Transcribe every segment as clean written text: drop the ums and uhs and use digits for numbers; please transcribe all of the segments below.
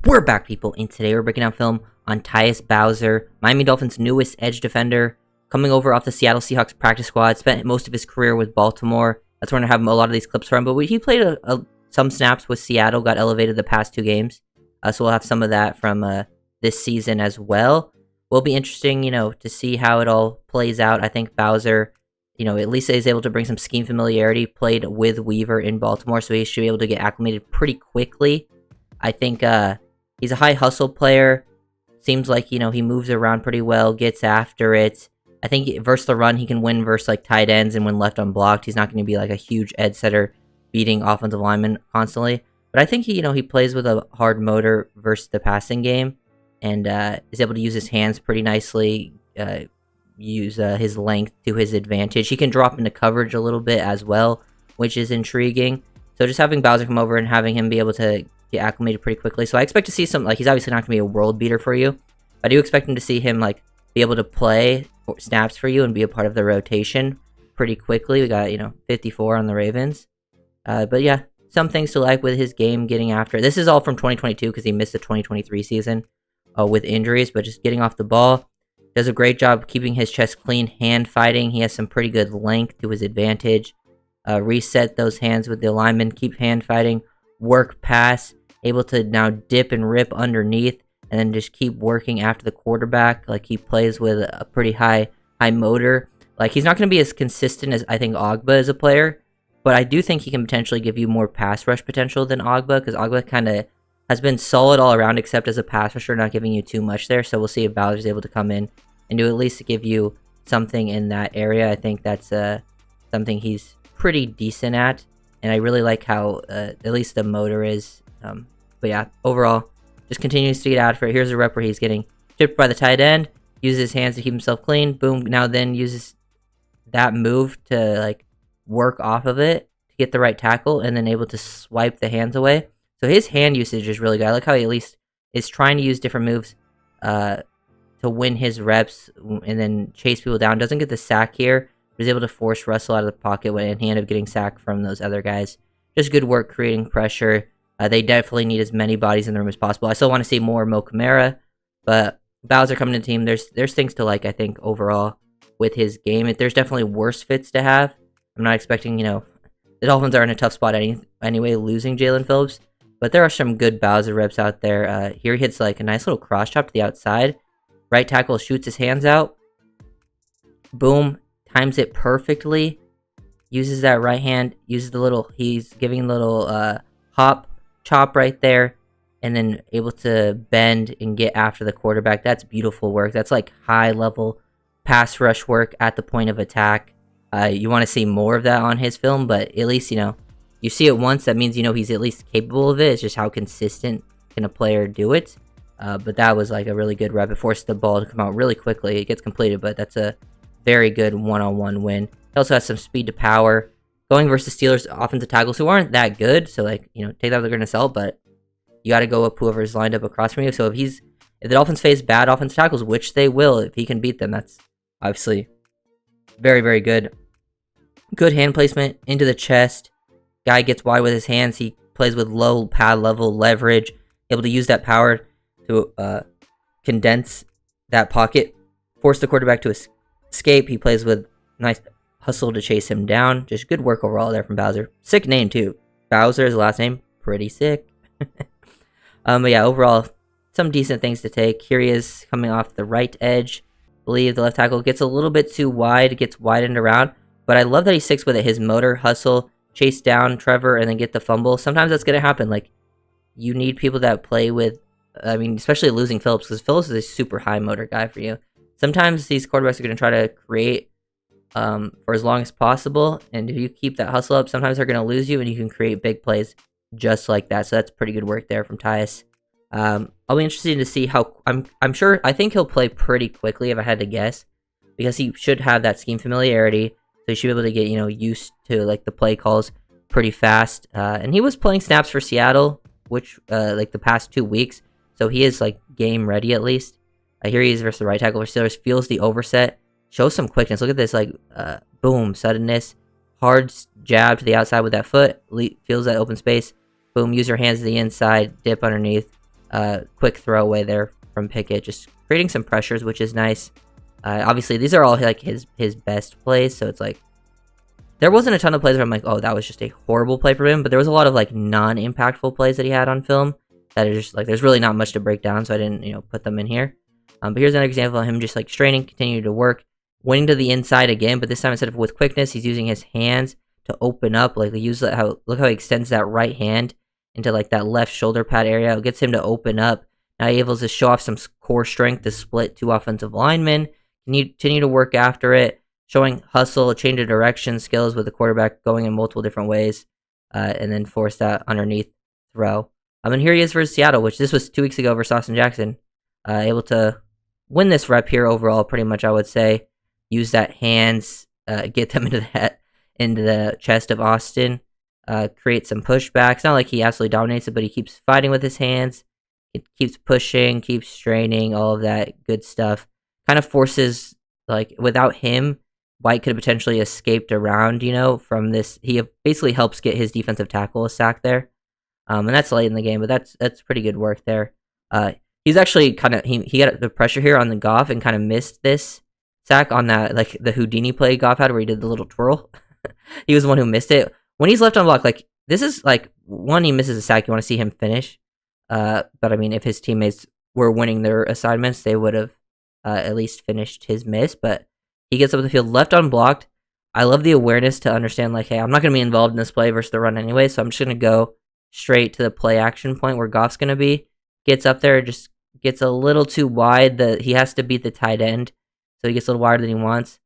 We're back, people, and today we're breaking down film on Tyus Bowser, Miami Dolphins' newest edge defender, coming over off the Seattle Seahawks practice squad, spent most of his career with Baltimore. That's where I have a lot of these clips from, but he played some snaps with Seattle, got elevated the past 2 games, so we'll have some of that from this season as well. Will be interesting, to see how it all plays out. I think Bowser, at least is able to bring some scheme familiarity, played with Weaver in Baltimore, so he should be able to get acclimated pretty quickly. I think he's a high hustle player. Seems like, he moves around pretty well, gets after it. I think versus the run, he can win versus like tight ends and when left unblocked. He's not going to be like a huge edge setter beating offensive linemen constantly. But I think he plays with a hard motor versus the passing game and is able to use his hands pretty nicely, use his length to his advantage. He can drop into coverage a little bit as well, which is intriguing. So just having Bowser come over and having him be able to get acclimated pretty quickly. So I expect to see some, he's obviously not going to be a world beater for you. I do expect him to see him, be able to play snaps for you and be a part of the rotation pretty quickly. We got, 54 on the Ravens. But yeah, some things to like with his game, getting after. This is all from 2022 because he missed the 2023 season with injuries, but just getting off the ball. Does a great job keeping his chest clean, hand fighting. He has some pretty good length to his advantage. Reset those hands with the lineman, keep hand fighting, work pass, able to now dip and rip underneath, and then just keep working after the quarterback. He plays with a pretty high motor. He's not going to be as consistent as I think Ogba is a player, but I do think he can potentially give you more pass rush potential than Ogba, because Ogba kind of has been solid all around except as a pass rusher, not giving you too much there. So we'll see if Bowser's able to come in and do at least give you something in that area. I think that's something he's pretty decent at, and I really like how at least the motor is. But yeah, overall, just continues to get out for it. Here's a rep where he's getting chipped by the tight end, uses his hands to keep himself clean. Boom, now then uses that move to work off of it to get the right tackle, and then able to swipe the hands away. So his hand usage is really good. I like how he at least is trying to use different moves to win his reps and then chase people down. Doesn't get the sack here, but is able to force Russell out of the pocket and he ended up getting sacked from those other guys. Just good work creating pressure. They definitely need as many bodies in the room as possible. I still want to see more Mo Camara, but Bowser coming to the team, there's things to like, I think, overall with his game. There's definitely worse fits to have. I'm not expecting, the Dolphins are in a tough spot anyway, losing Jalen Phillips, but there are some good Bowser reps out there. Here he hits a nice little cross chop to the outside. Right tackle shoots his hands out. Boom, times it perfectly. Uses that right hand, he's giving a little hop, chop right there, and then able to bend and get after the quarterback. That's beautiful work. That's high level pass rush work at the point of attack. You want to see more of that on his film, but at least you see it once. That means he's at least capable of it. It's just how consistent can a player do it. But that was a really good rep. It forced the ball to come out really quickly. It gets completed, but that's a very good one-on-one win. He also has some speed to power. Going versus Steelers offensive tackles who aren't that good, so take that with a grain of salt, but you got to go up whoever's lined up across from you. So if the Dolphins face bad offensive tackles, which they will, if he can beat them, that's obviously very, very good. Good hand placement into the chest. Guy gets wide with his hands. He plays with low pad level leverage, able to use that power to condense that pocket, force the quarterback to escape. He plays with nice hustle to chase him down. Just good work overall there from Bowser. Sick name too. Bowser is the last name. Pretty sick. But yeah, overall, some decent things to take. Here he is coming off the right edge. I believe the left tackle gets a little bit too wide, gets widened around. But I love that he sticks with it. His motor, hustle, chase down Trevor, and then get the fumble. Sometimes that's going to happen. You need people that play with, especially losing Phillips, because Phillips is a super high motor guy for you. Sometimes these quarterbacks are going to try to create for as long as possible, and if you keep that hustle up, sometimes they're going to lose you, and you can create big plays just like that. So that's pretty good work there from Tyus. I'll be interested to see how. I think he'll play pretty quickly if I had to guess, because he should have that scheme familiarity, so he should be able to get used to the play calls pretty fast. And he was playing snaps for Seattle, which the past 2 weeks, so he is game ready at least. Here he is versus the right tackle for Steelers. Feels the overset. Shows some quickness. Look at this, boom, suddenness. Hard jab to the outside with that foot. Feels that open space. Boom, use your hands to the inside. Dip underneath. Quick throwaway there from Pickett, just creating some pressures, which is nice. Obviously, these are all like his best plays, so it's like there wasn't a ton of plays where I'm like, oh, that was just a horrible play from him, but there was a lot of like non-impactful plays that he had on film that are just like there's really not much to break down, so I didn't put them in here. But here's another example of him just like straining, continuing to work, winning to the inside again, but this time instead of with quickness, he's using his hands to open up. Like look how he extends that right hand into like that left shoulder pad area. It gets him to open up. Now he's able to show off some core strength to split two offensive linemen. Continue to work after it, showing hustle, change of direction skills with the quarterback going in multiple different ways, and then force that underneath throw. And here he is versus Seattle, which this was 2 weeks ago versus Austin Jackson. Able to win this rep here overall, pretty much, I would say. Use that hands, get them into the chest of Austin, create some pushback. It's not like he absolutely dominates it, but he keeps fighting with his hands. It keeps pushing, keeps straining, all of that good stuff. Kind of forces, like, without him, White could have potentially escaped around, from this. He basically helps get his defensive tackle a sack there. And that's late in the game, but that's pretty good work there. He's actually he got the pressure here on the Goff and kind of missed this sack on that, like, the Houdini play Goff had where he did the little twirl. He was the one who missed it. When he's left on block, like, this is, like, one, he misses a sack, you want to see him finish. But, I mean, if his teammates were winning their assignments, they would have at least finished his miss, but he gets up the field left unblocked. I love the awareness to understand, like, hey, I'm not going to be involved in this play versus the run anyway, so I'm just going to go straight to the play action point where Goff's going to be. Gets up there, just gets a little too wide. He has to beat the tight end, so he gets a little wider than he wants.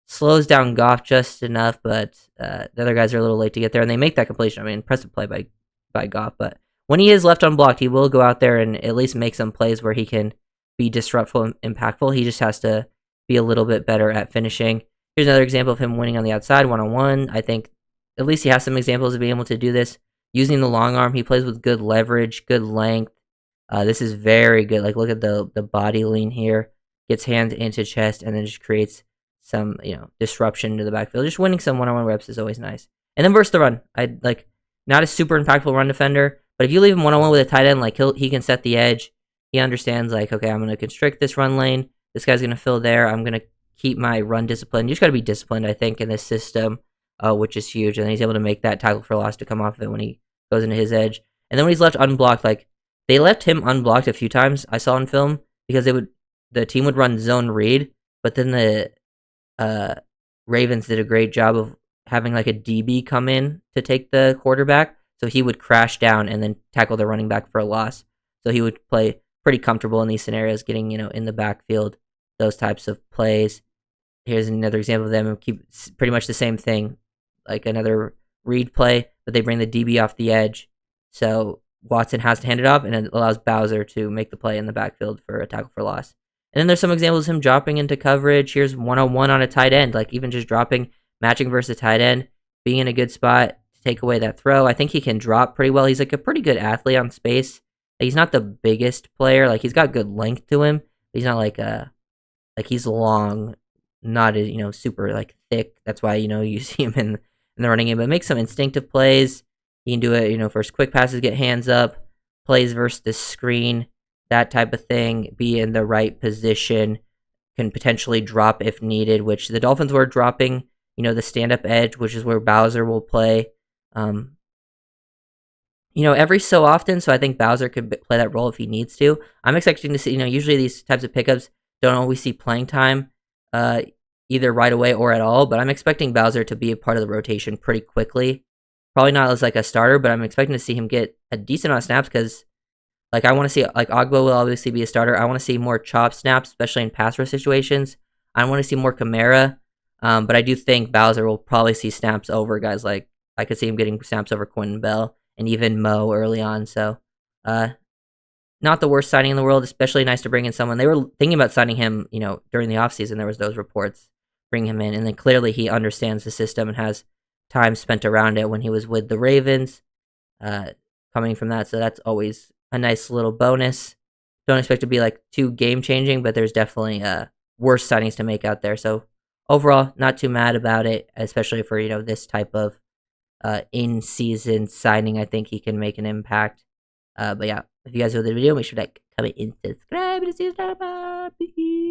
Slows down Goff just enough, but the other guys are a little late to get there, and they make that completion. I mean, impressive play by Goff, but when he is left unblocked, he will go out there and at least make some plays where he can be disruptful and impactful. He just has to be a little bit better at finishing. Here's another example of him winning on the outside, one-on-one. I think at least he has some examples of being able to do this. Using the long arm, he plays with good leverage, good length. This is very good. Like, look at the body lean here. Gets hands into chest and then just creates some, disruption into the backfield. Just winning some one-on-one reps is always nice. And then versus the run. Not a super impactful run defender, but if you leave him one-on-one with a tight end, like, he can set the edge. He understands, like, okay, I'm going to constrict this run lane. This guy's going to fill there. I'm going to keep my run discipline. You just got to be disciplined, I think, in this system, which is huge. And then he's able to make that tackle for loss to come off of it when he goes into his edge. And then when he's left unblocked, like, they left him unblocked a few times, I saw in film, because the team would run zone read, but then the Ravens did a great job of having, like, a DB come in to take the quarterback, so he would crash down and then tackle the running back for a loss. So he would play pretty comfortable in these scenarios, getting, in the backfield, those types of plays. Here's another example of them keep pretty much the same thing, like another read play, but they bring the DB off the edge, so Watson has to hand it off, and it allows Bowser to make the play in the backfield for a tackle for loss. And then there's some examples of him dropping into coverage. Here's one-on-one on a tight end, like, even just dropping, matching versus a tight end, being in a good spot to take away that throw. I think he can drop pretty well. He's, like, a pretty good athlete on space. He's not the biggest player. Like, he's got good length to him. But he's not like he's long, not as, super, like, thick. That's why, you see him in the running game. But makes some instinctive plays. He can do it, first quick passes, get hands up, plays versus the screen, that type of thing, be in the right position, can potentially drop if needed, which the Dolphins were dropping, the stand-up edge, which is where Bowser will play. Every so often, so I think Bowser could play that role if he needs to. I'm expecting to see, usually these types of pickups don't always see playing time either right away or at all, but I'm expecting Bowser to be a part of the rotation pretty quickly. Probably not as, like, a starter, but I'm expecting to see him get a decent amount of snaps because, like, I want to see, like, Ogbo will obviously be a starter. I want to see more chop snaps, especially in pass rush situations. I want to see more Kamara, but I do think Bowser will probably see snaps over guys like, I could see him getting snaps over Quentin Bell and even Mo early on, so not the worst signing in the world, especially nice to bring in someone. They were thinking about signing him, during the offseason. There was those reports, bring him in, and then clearly he understands the system and has time spent around it when he was with the Ravens, coming from that, so that's always a nice little bonus. Don't expect to be, like, too game-changing, but there's definitely worse signings to make out there, so overall, not too mad about it, especially for, this type of in-season signing. I think he can make an impact, but yeah, If you guys enjoyed the video, make sure to like, comment, and subscribe. And see you next time. Bye.